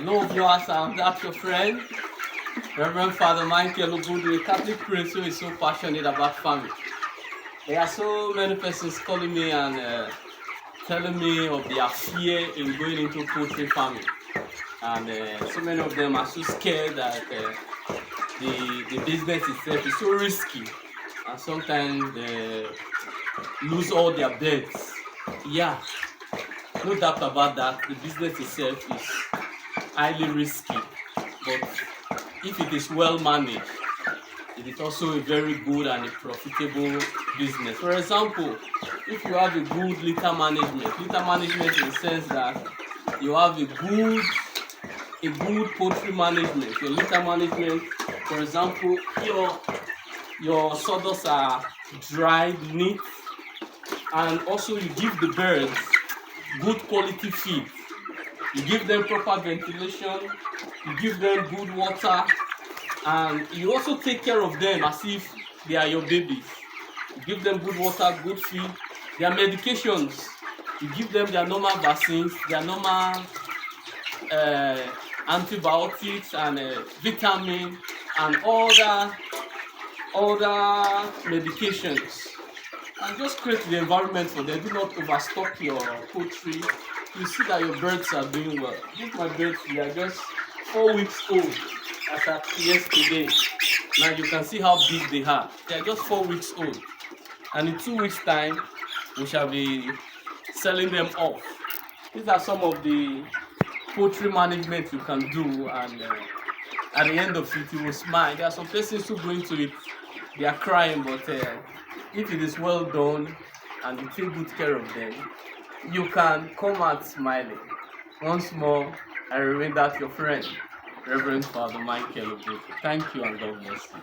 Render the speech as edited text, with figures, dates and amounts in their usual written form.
Hello viewers, that's your friend, Reverend Father Michael Ogudu, a Catholic priest who is so passionate about farming. There are so many persons calling me and telling me of their fear in going into poultry farming. And so many of them are so scared that the business itself is so risky. And sometimes they lose all their bets. Yeah, no doubt about that. The business itself is highly risky. But if it is well managed, it is also a very good and a profitable business. For example, if you have a good litter management in the sense that you have a good poultry management, your litter management, for example, your sawdust are dried, neat, and also you give the birds good quality feed. You give them proper ventilation, you give them good water, and you also take care of them as if they are your babies. You give them good water, good feed, their medications. You give them their normal vaccines, their normal antibiotics and vitamin and other medications. And just create the environment for them. Do not overstock your poultry. You see that your birds are doing well. These my birds, they are just 4 weeks old as at yesterday. Now you can see how big they are. They are just 4 weeks old. And in 2 weeks time, we shall be selling them off. These are some of the poultry management you can do, and at the end of it, you will smile. There are some persons who go into it, they are crying, but if it is well done and you take good care of them, you can come out smiling. Once more, I remain that your friend, Reverend Father Michael Ogudu. Thank you and God bless you.